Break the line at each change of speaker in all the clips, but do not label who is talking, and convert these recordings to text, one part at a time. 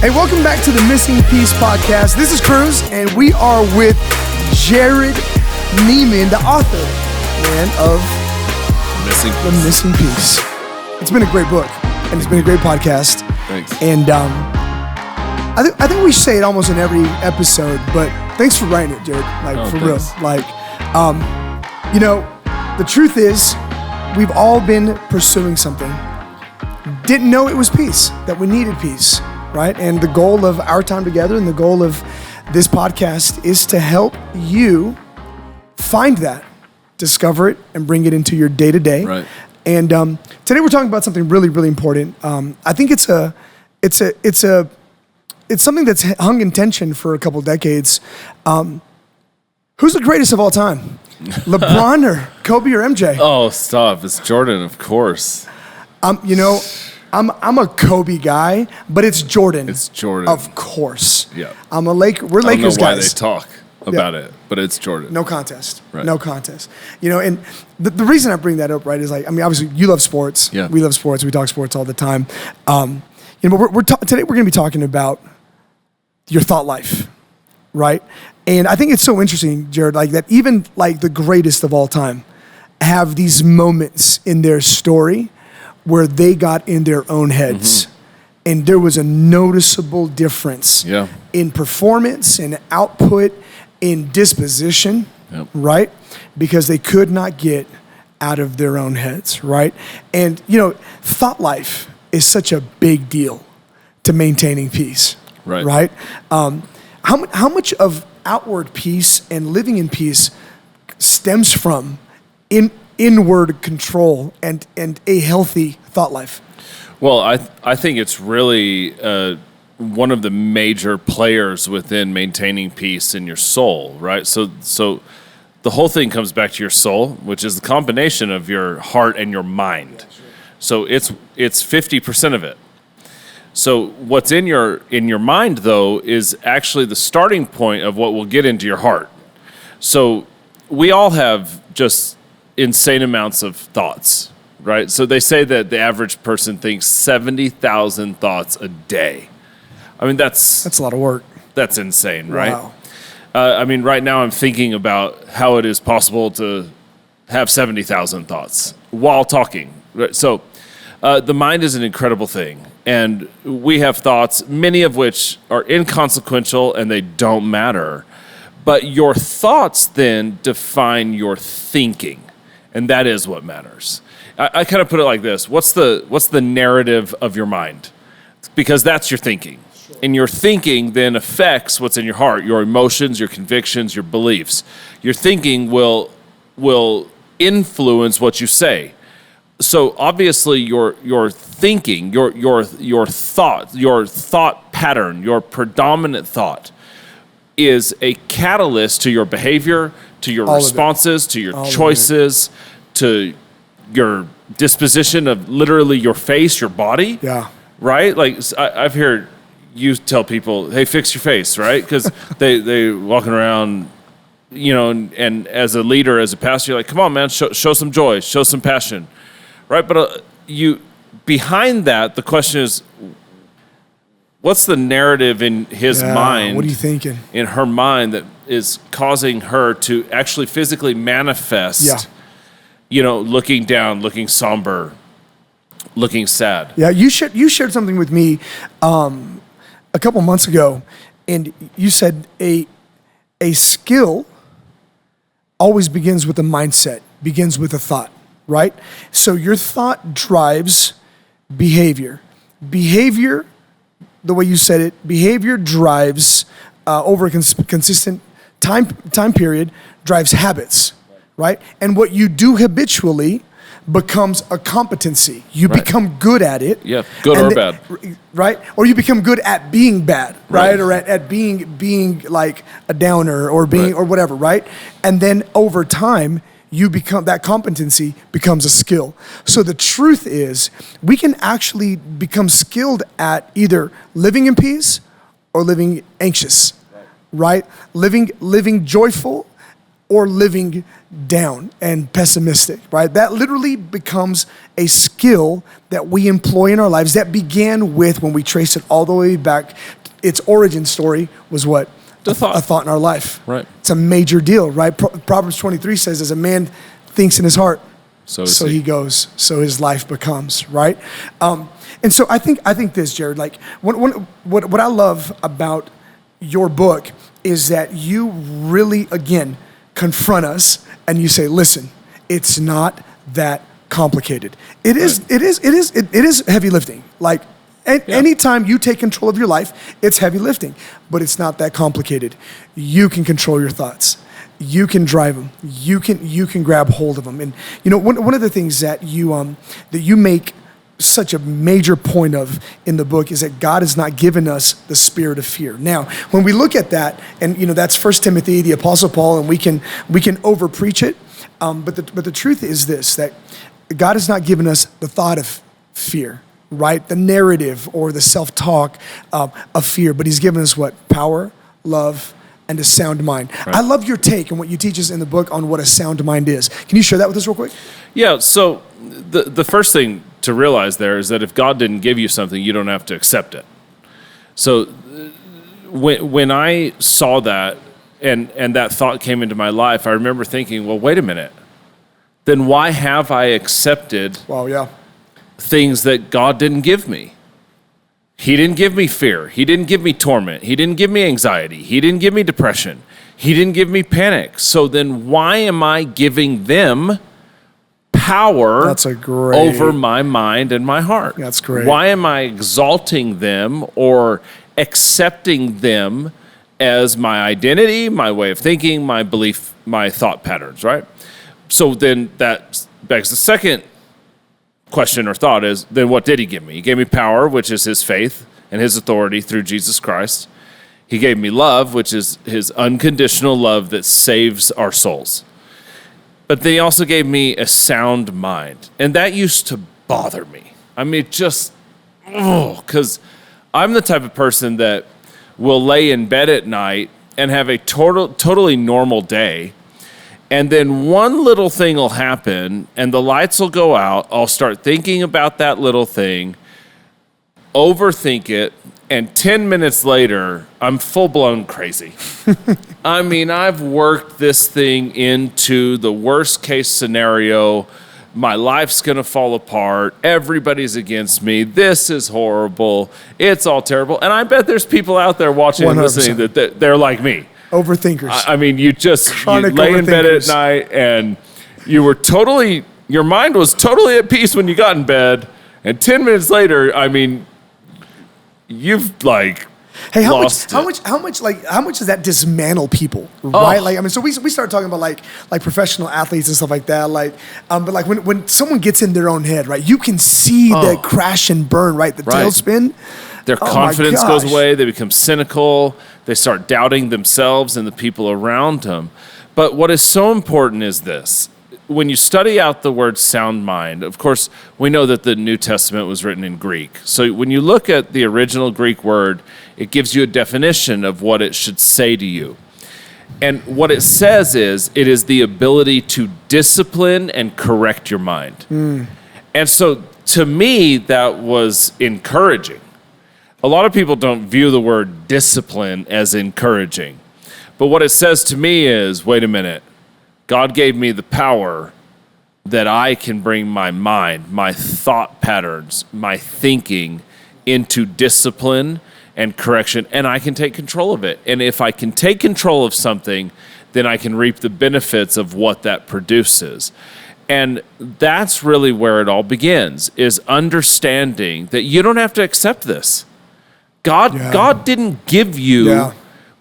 Hey, welcome back to the Missing Piece podcast. This is Cruz, and we are with Jared Neiman, the author, of The Missing Piece. It's been a great book, and it's been a great podcast.
Thanks.
And I think we say it almost in every episode, but thanks for writing it, Jared. For real. The truth is, we've all been pursuing something. Didn't know it was peace, that we needed peace. Right? And the goal of our time together and the goal of this podcast is to help you find that, discover it, and bring it into your day-to-day.
Right.
And today we're talking about something really, really important. I think it's something that's hung in tension for a couple decades. Who's the greatest of all time? LeBron or Kobe or MJ?
Oh, stop. It's Jordan, of course.
I'm a Kobe guy, but it's Jordan.
It's Jordan.
Of course.
Yeah.
We're Lakers guys.
I don't know why they talk about it, but it's Jordan.
No contest.
Right.
No contest. And the reason I bring that up, right, is obviously you love sports.
Yeah.
We love sports. We talk sports all the time. But today we're going to be talking about your thought life, right? And I think it's so interesting, Jared, that even the greatest of all time have these moments in their story where they got in their own heads. Mm-hmm. And there was a noticeable difference in performance, in output, in disposition, right? Because they could not get out of their own heads, right? And, thought life is such a big deal to maintaining peace, right? How much of outward peace and living in peace stems from inward control and a healthy thought life?
Well, I think it's really one of the major players within maintaining peace in your soul, right? So the whole thing comes back to your soul, which is the combination of your heart and your mind. So it's 50% of it. So what's in your mind, though, is actually the starting point of what will get into your heart. So we all have just insane amounts of thoughts, right? So they say that the average person thinks 70,000 thoughts a day. I mean, that's
a lot of work.
That's insane, right?
Wow.
Right now I'm thinking about how it is possible to have 70,000 thoughts while talking. Right? So the mind is an incredible thing. And we have thoughts, many of which are inconsequential and they don't matter. But your thoughts then define your thinking. And that is what matters. I kind of put it like this. What's the narrative of your mind? Because that's your thinking. Sure. And your thinking then affects what's in your heart, your emotions, your convictions, your beliefs. Your thinking will influence what you say. So obviously your thinking, your thought pattern, your predominant thought is a catalyst to your behavior, to your responses, to your choices, to your disposition of literally your face, your body.
Yeah.
Right? I've heard you tell people, hey, fix your face, right? Because they walking around, and as a leader, as a pastor, you're like, come on, man, show some joy, show some passion, right? But behind that, the question is, what's the narrative in his mind?
What are you thinking?
In her mind that is causing her to actually physically manifest, looking down, looking somber, looking sad.
Yeah, you shared something with me a couple months ago, and you said a skill always begins with a mindset, begins with a thought, right? So your thought drives behavior. Behavior, the way you said it, behavior drives over a consistent time period, drives habits, right? And what you do habitually becomes a competency. You become good at it.
Yeah, good or bad.
Right? Or you become good at being bad, right? Or at being like a downer or being or whatever, right? And then over time, that competency becomes a skill. So the truth is, we can actually become skilled at either living in peace or living anxious, right? Living joyful or living down and pessimistic, right? That literally becomes a skill that we employ in our lives that began with, when we trace it all the way back, its origin story was what?
A
thought in our life.
Right.
It's a major deal, right? Proverbs 23 says, as a man thinks in his heart, so he goes, so his life becomes, right? And so I think this, Jared, like what I love about your book is that you really, again, confront us and you say, listen, it's not that complicated. It is heavy lifting. Like anytime you take control of your life, it's heavy lifting, but it's not that complicated. You can control your thoughts. You can drive them. You can grab hold of them. And one of the things that you make such a major point of in the book is that God has not given us the spirit of fear. Now, when we look at that, and that's 1 Timothy, the Apostle Paul, and we can over preach it, but the truth is this, that God has not given us the thought of fear, right? The narrative or the self-talk of fear, but He's given us what? Power, love, and a sound mind. Right. I love your take and what you teach us in the book on what a sound mind is. Can you share that with us real quick?
Yeah, so the first thing to realize there is that if God didn't give you something, you don't have to accept it. So when I saw that and that thought came into my life, I remember thinking, well, wait a minute. Then why have I accepted things that God didn't give me? He didn't give me fear. He didn't give me torment. He didn't give me anxiety. He didn't give me depression. He didn't give me panic. So then why am I giving them power over my mind and my heart?
That's great.
Why am I exalting them or accepting them as my identity, my way of thinking, my belief, my thought patterns, right? So then that begs the second question or thought is, then what did He give me? He gave me power, which is His faith and His authority through Jesus Christ. He gave me love, which is His unconditional love that saves our souls. But then He also gave me a sound mind. And that used to bother me. I mean, because I'm the type of person that will lay in bed at night and have a totally normal day. And then one little thing will happen and the lights will go out. I'll start thinking about that little thing, overthink it, and 10 minutes later, I'm full-blown crazy. I mean, I've worked this thing into the worst-case scenario. My life's going to fall apart. Everybody's against me. This is horrible. It's all terrible. And I bet there's people out there watching 100%. And listening that they're like me.
Overthinkers.
I mean, you lay in bed at night and your mind was totally at peace when you got in bed. And 10 minutes later, I mean, you've lost it.
How much does that dismantle people, right? Like, I mean, so we start talking about like professional athletes and stuff like that. But like when someone gets in their own head, right? You can see the crash and burn, right? The tailspin.
Their confidence goes away. They become cynical. They start doubting themselves and the people around them. But what is so important is this. When you study out the word sound mind, of course, we know that the New Testament was written in Greek. So when you look at the original Greek word, it gives you a definition of what it should say to you. And what it says is, it is the ability to discipline and correct your mind. And so to me, that was encouraging. A lot of people don't view the word discipline as encouraging. But what it says to me is, wait a minute, God gave me the power that I can bring my mind, my thought patterns, my thinking into discipline and correction, and I can take control of it. And if I can take control of something, then I can reap the benefits of what that produces. And that's really where it all begins, is understanding that you don't have to accept this. God didn't give you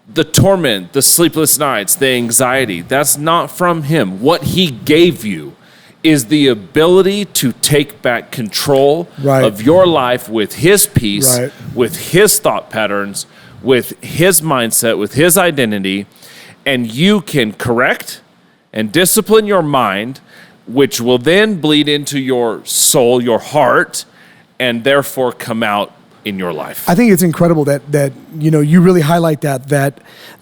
the torment, the sleepless nights, the anxiety. That's not from Him. What He gave you is the ability to take back control of your life with His peace, with His thought patterns, with His mindset, with His identity, and you can correct and discipline your mind, which will then bleed into your soul, your heart, and therefore come out in your life.
I think it's incredible that you really highlight that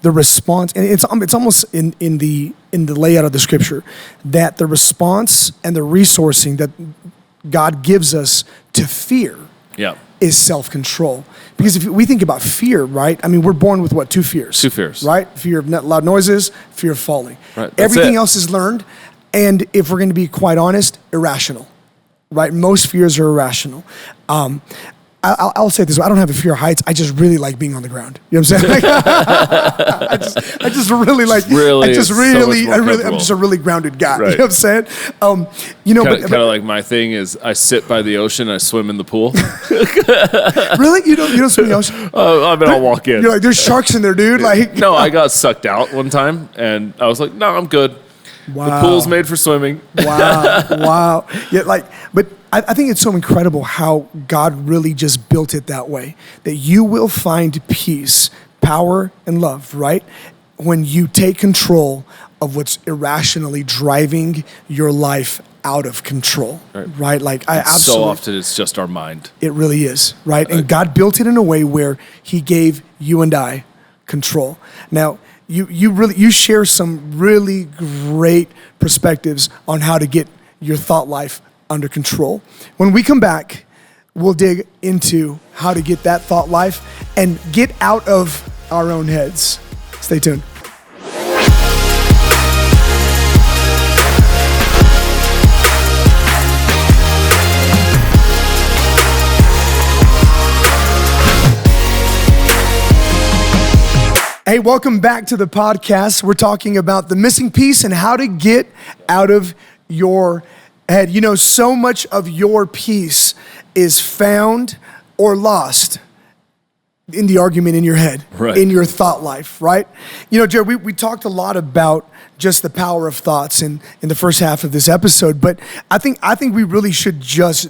the response, and it's almost in the layout of the scripture, that the response and the resourcing that God gives us to fear is self-control. Because if we think about fear, right? I mean, we're born with what? Two fears.
Two fears.
Right? Fear of loud noises, fear of falling.
Right,
everything else is learned, and if we're going to be quite honest, irrational. Right? Most fears are irrational. I'll say it this way: I don't have a fear of heights. I just really like being on the ground. You know what I'm saying? I just really like. I'm just a really grounded guy.
Right.
You know what I'm saying?
Kind of like my thing is, I sit by the ocean, I swim in the pool.
Really? You don't swim in the ocean?
I'll walk in.
You're like, there's sharks in there, dude. Like,
no, I got sucked out one time, and I was like, no, I'm good.
Wow.
The pool's made for swimming.
Wow. Yeah, but I think it's so incredible how God really just built it that way, that you will find peace, power, and love, right? When you take control of what's irrationally driving your life out of control, right? Like,
so often it's just our mind.
It really is, right? And God built it in a way where he gave you and I control. Now, you share some really great perspectives on how to get your thought life under control. When we come back, we'll dig into how to get that thought life and get out of our own heads. Stay tuned. Hey, welcome back to the podcast. We're talking about the missing piece and how to get out of your head. You know, so much of your peace is found or lost in the argument in your head, in your thought life, right? You know, Jared, we talked a lot about just the power of thoughts in the first half of this episode, but I think we really should just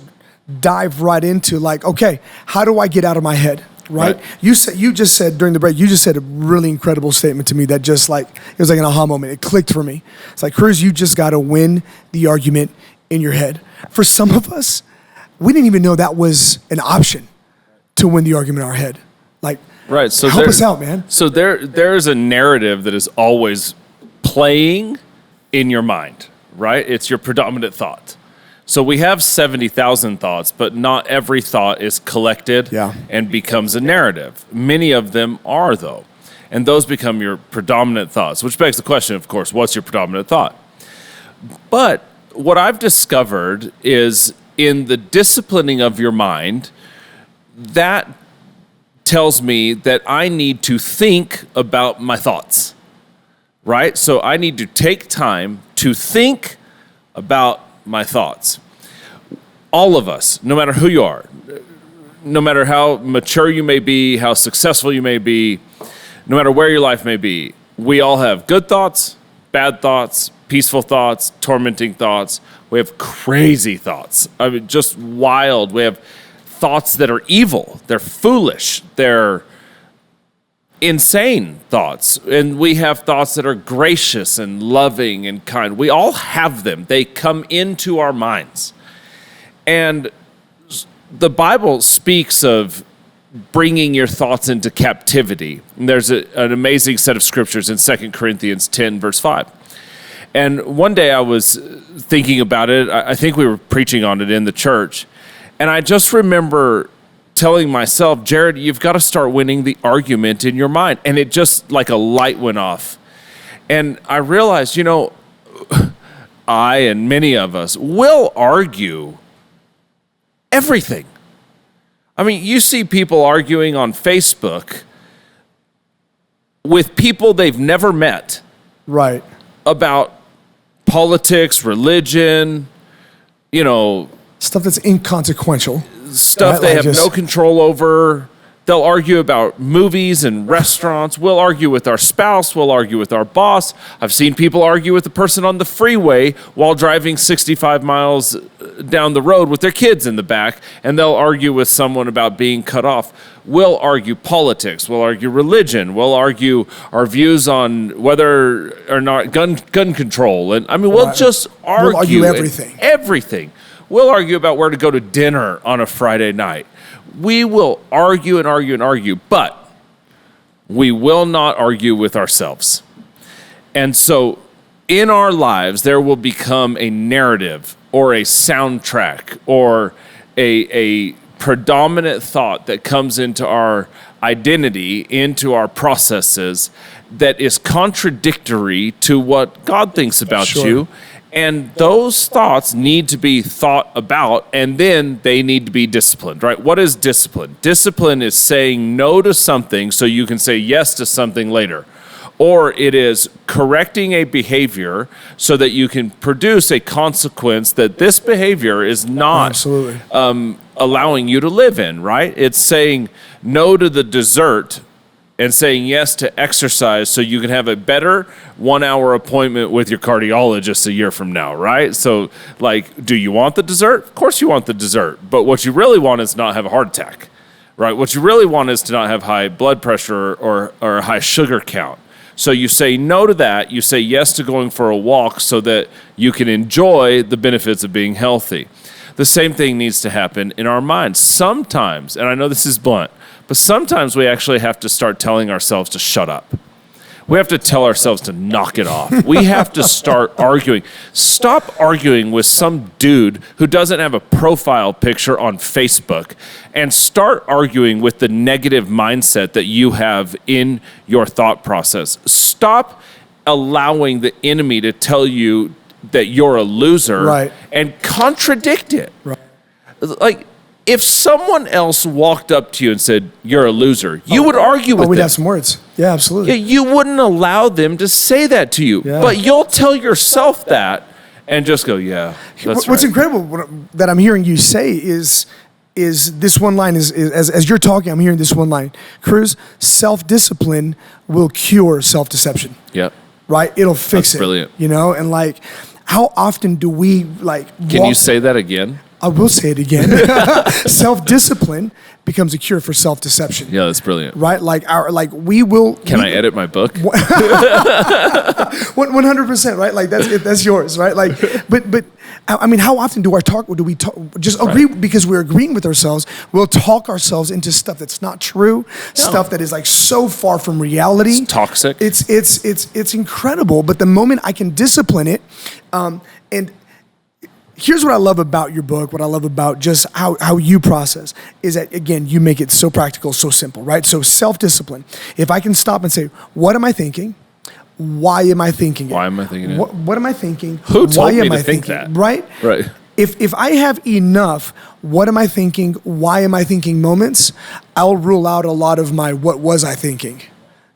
dive right into, like, okay, how do I get out of my head? Right? You just said during the break, you just said a really incredible statement to me that just like, it was like an aha moment. It clicked for me. It's like, Cruz, you just got to win the argument in your head. For some of us, we didn't even know that was an option to win the argument in our head. Like, so help us out, man.
So there's a narrative that is always playing in your mind, right? It's your predominant thought. So we have 70,000 thoughts, but not every thought is collected and becomes a narrative. Many of them are, though. And those become your predominant thoughts, which begs the question, of course, what's your predominant thought? But what I've discovered is in the disciplining of your mind, that tells me that I need to think about my thoughts, right? So I need to take time to think about my thoughts. All of us, no matter who you are, no matter how mature you may be, how successful you may be, no matter where your life may be, we all have good thoughts, bad thoughts, peaceful thoughts, tormenting thoughts. We have crazy thoughts. I mean, just wild. We have thoughts that are evil. They're foolish. They're insane thoughts. And we have thoughts that are gracious and loving and kind. We all have them. They come into our minds. And the Bible speaks of bringing your thoughts into captivity. And there's an amazing set of scriptures in 2 Corinthians 10, verse 5. And one day I was thinking about it. I think we were preaching on it in the church. And I just remember telling myself, Jared, you've got to start winning the argument in your mind. And it just like a light went off. And I realized, I and many of us will argue everything. I mean, you see people arguing on Facebook with people they've never met.
Right.
About politics, religion,
stuff that's inconsequential.
Stuff they have no control over. They'll argue about movies and restaurants. We'll argue with our spouse. We'll argue with our boss. I've seen people argue with the person on the freeway while driving 65 miles down the road with their kids in the back, and they'll argue with someone about being cut off. We'll argue politics. We'll argue religion. We'll argue our views on whether or not gun control. And I mean, we'll just argue
everything.
Everything. We'll argue about where to go to dinner on a Friday night. We will argue and argue and argue, but we will not argue with ourselves. And so in our lives, there will become a narrative or a soundtrack or a predominant thought that comes into our identity, into our processes, that is contradictory to what God thinks about you. And those thoughts need to be thought about, and then they need to be disciplined, right? What is discipline? Discipline is saying no to something so you can say yes to something later. Or it is correcting a behavior so that you can produce a consequence that this behavior is not allowing you to live in, right? It's saying no to the dessert and saying yes to exercise so you can have a better 1 hour appointment with your cardiologist a year from now, right? So, like, do you want the dessert? Of course you want the dessert. But what you really want is not have a heart attack, right? What you really want is to not have high blood pressure or a high sugar count. So you say no to that. You say yes to going for a walk so that you can enjoy the benefits of being healthy. The same thing needs to happen in our minds. Sometimes, and I know this is blunt, but sometimes we actually have to start telling ourselves to shut up. We have to tell ourselves to knock it off. We have to start arguing. Stop arguing with some dude who doesn't have a profile picture on Facebook, and start arguing with the negative mindset that you have in your thought process. Stop allowing the enemy to tell you that you're a loser and contradict it. Like, if someone else walked up to you and said, you're a loser, you would argue with them.
We'd have some words. Yeah, absolutely.
Yeah, you wouldn't allow them to say that to you. Yeah. But you'll tell yourself that and just go, yeah, that's
What's incredible that I'm hearing you say is this one line, as you're talking, I'm hearing this one line. Cruz, self-discipline will cure self-deception.
Yep.
Right? It'll fix it.
Brilliant.
You know, and like, how often do we
Can you say that again?
I will say it again. Self-discipline becomes a cure for self-deception.
Yeah, that's brilliant.
Right? We will.
Can I edit my book?
100%. Right? Like that's yours. Right? Like, but I mean, how often do we talk? Just agree because we're agreeing with ourselves? We'll talk ourselves into stuff that's not true, stuff that is like so far from reality.
It's toxic.
It's incredible. But the moment I can discipline it, and here's what I love about your book, what I love about just how you process, is that, again, you make it so practical, so simple, right? So self-discipline. If I can stop and say, what am I thinking? Why am I thinking it?
Why am I thinking it?
What am I thinking?
Who told me to think that?
Right?
Right.
If I have enough, what am I thinking? Why am I thinking moments? I'll rule out a lot of my what was I thinking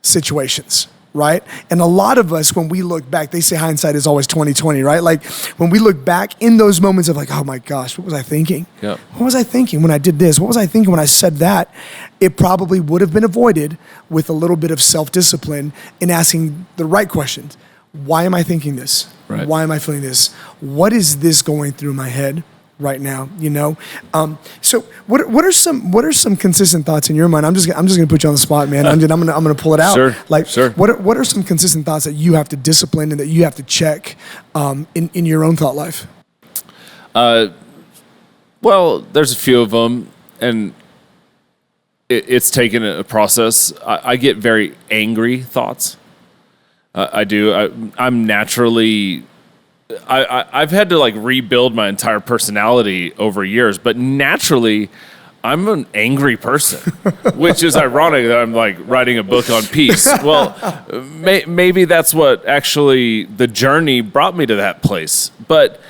situations. Right? And a lot of us, when we look back, they say hindsight is always 20/20, right? Like when we look back in those moments of like, oh my gosh, what was I thinking?
Yep.
What was I thinking when I did this? What was I thinking when I said that? It probably would have been avoided with a little bit of self-discipline in asking the right questions. Why am I thinking this?
Right.
Why am I feeling this? What is this going through my head right now? You know. So what are some consistent thoughts in your mind? I'm just gonna put you on the spot, man. I'm gonna pull it out.
Sure.
What are some consistent thoughts that you have to discipline and that you have to check in your own thought life?
Well, there's a few of them, and it's taken a process. I get very angry thoughts. I do. I'm naturally. I've had to like rebuild my entire personality over years, but naturally, I'm an angry person, which is ironic that I'm like writing a book on peace. Well, maybe that's what actually the journey brought me to that place. But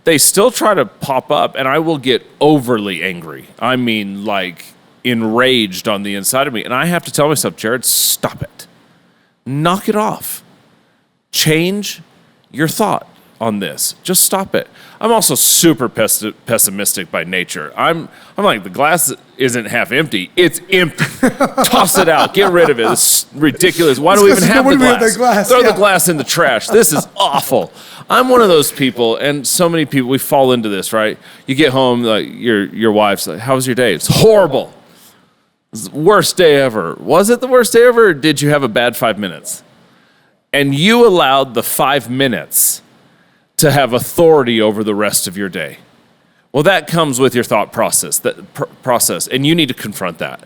they still try to pop up, and I will get overly angry. I mean, like enraged on the inside of me. And I have to tell myself, Jared, stop it. Knock it off. Change your thought on this. Just stop it. I'm also super pessimistic by nature. I'm like, the glass isn't half empty. It's empty. Toss it out. Get rid of it. It's ridiculous. Why do we even have the glass? Throw the glass in the trash. This is awful. I'm one of those people, and so many people, we fall into this, right? You get home, like your wife's like, how was your day? It's horrible. It's the worst day ever. Was it the worst day ever, or did you have a bad 5 minutes? And you allowed the 5 minutes to have authority over the rest of your day. Well, that comes with your thought process, and you need to confront that.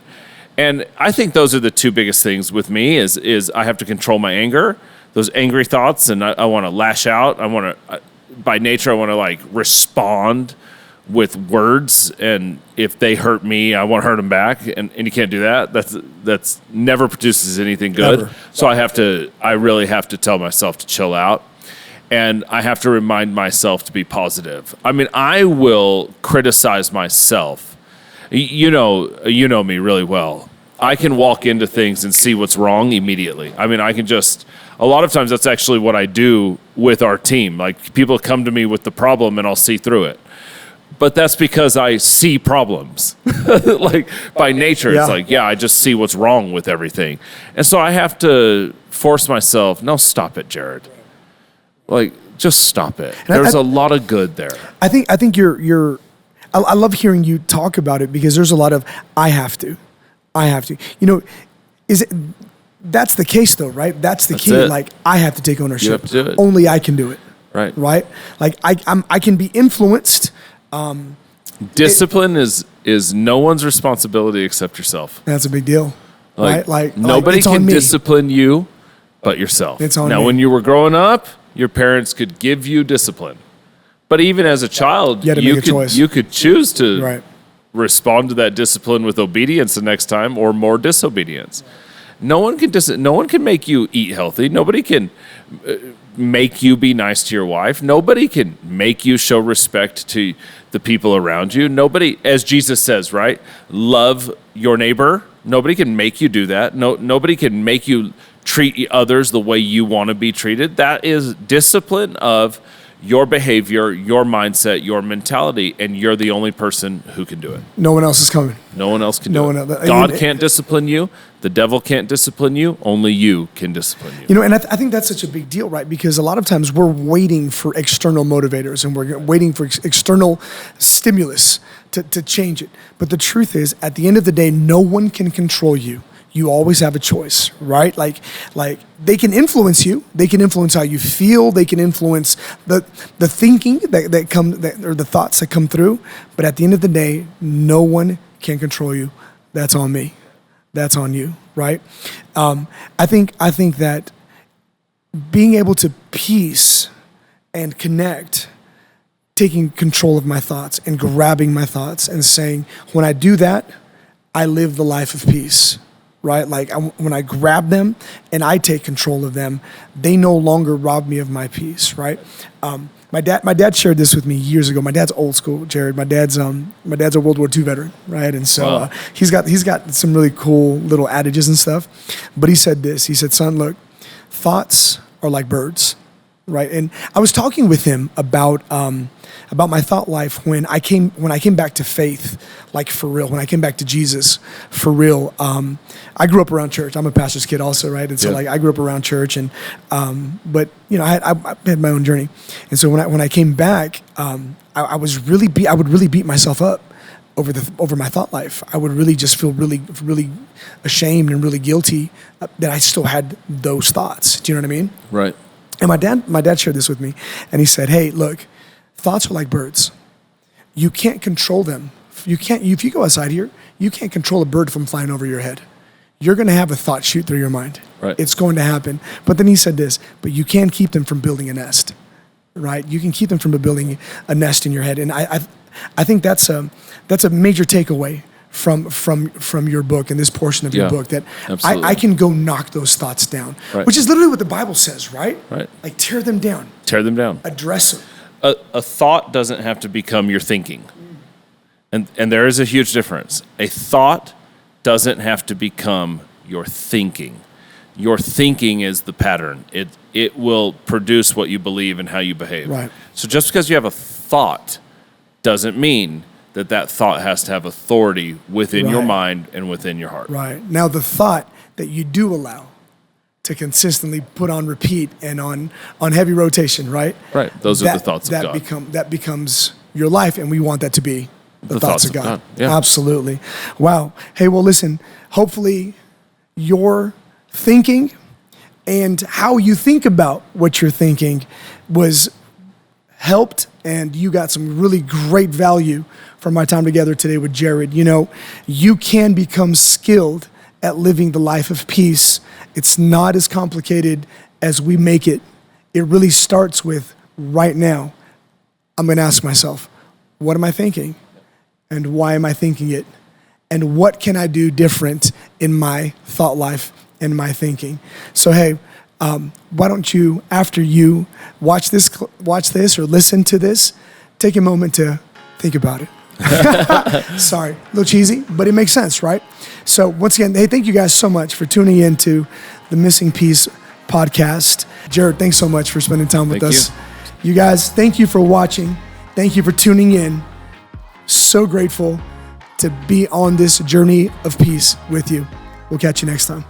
And I think those are the two biggest things with me is I have to control my anger, those angry thoughts, and I want to lash out. By nature, I want to like respond with words, and if they hurt me, I want to hurt them back, and you can't do that. That's never produces anything good.
Never.
So I really have to tell myself to chill out. And I have to remind myself to be positive. I mean, I will criticize myself. You know me really well. I can walk into things and see what's wrong immediately. I mean, a lot of times that's actually what I do with our team. Like, people come to me with the problem and I'll see through it. But that's because I see problems. Like, by nature, It's like, I just see what's wrong with everything. And so I have to force myself, no, stop it, Jared. Like, just stop it. There's a lot of good there.
I think I love hearing you talk about it, because there's a lot of I have to. That's the case though, right? That's the key.
It.
Like, I have to take ownership.
You have to do it.
Only I can do it.
Right.
Like I can be influenced.
Discipline is no one's responsibility except yourself.
That's a big deal. Right? Like,
nobody can discipline you but yourself.
It's on
now,
me.
when you were growing up, your parents could give you discipline. But even as a child, you could choose to respond to that discipline with obedience the next time, or more disobedience. No one can make you eat healthy. Nobody can make you be nice to your wife. Nobody can make you show respect to the people around you. Nobody, as Jesus says, right? Love your neighbor. Nobody can make you do that. Nobody can make you treat others the way you want to be treated. That is discipline of your behavior, your mindset, your mentality, and you're the only person who can do it.
No one else is coming.
No one else can do it. God can't discipline you. The devil can't discipline you. Only you can discipline you.
And I think that's such a big deal, right? Because a lot of times we're waiting for external motivators, and we're waiting for external stimulus to change it. But the truth is, at the end of the day, no one can control you. You always have a choice, right? Like they can influence you. They can influence how you feel. They can influence the thinking or the thoughts that come through. But at the end of the day, no one can control you. That's on me. That's on you, right? I think that being able to peace and connect, taking control of my thoughts and grabbing my thoughts and saying, when I do that, I live the life of peace. Right? Like, when I grab them and I take control of them, they no longer rob me of my peace, right? My dad shared this with me years ago. My dad's old school, Jared. My dad's a World War II veteran, right? And so he's got some really cool little adages and stuff. But he said this. He said, "Son, look, thoughts are like birds." Right? And I was talking with him about my thought life when I came back to faith, like for real, when I came back to Jesus for real. I grew up around church. I'm a pastor's kid also, right? And so I grew up around church, and but I had my own journey. And so when I came back, I would really beat myself up over my thought life. I would really just feel really, really ashamed and really guilty that I still had those thoughts. Do you know what I mean?
Right.
And my dad shared this with me, and he said, "Hey, look, thoughts are like birds. You can't control them. If you go outside here, you can't control a bird from flying over your head. You're going to have a thought shoot through your mind.
Right.
It's going to happen." But then he said this, "But you can keep them from building a nest, right? You can keep them from building a nest in your head." And I think that's a major takeaway from your book and this portion of your book, that I can go knock those thoughts down, which is literally what the Bible says, right?
Right.
Like, tear them down.
Tear them down.
Address them.
A thought doesn't have to become your thinking. And there is a huge difference. A thought doesn't have to become your thinking. Your thinking is the pattern. It will produce what you believe and how you behave.
Right.
So just because you have a thought doesn't mean that thought has to have authority within your mind and within your heart. Right.
Now, the thought that you do allow to consistently put on repeat and on heavy rotation, right?
Right. Those are the thoughts of God.
That becomes your life, and we want that to be the thoughts of God.
Yeah.
Absolutely. Wow. Hey, well, listen, hopefully your thinking and how you think about what you're thinking was helped and you got some really great value from my time together today with Jared. You know, you can become skilled at living the life of peace. It's not as complicated as we make it. It really starts with right now. I'm going to ask myself, what am I thinking? And why am I thinking it? And what can I do different in my thought life and my thinking? So, hey, why don't you, after you watch this or listen to this, take a moment to think about it. Sorry, a little cheesy, but it makes sense, right? So once again, hey, thank you guys so much for tuning in to the Missing Piece podcast. Jared, thanks so much for spending time with us. You guys, thank you for watching. Thank you for tuning in. So grateful to be on this journey of peace with you. We'll catch you next time.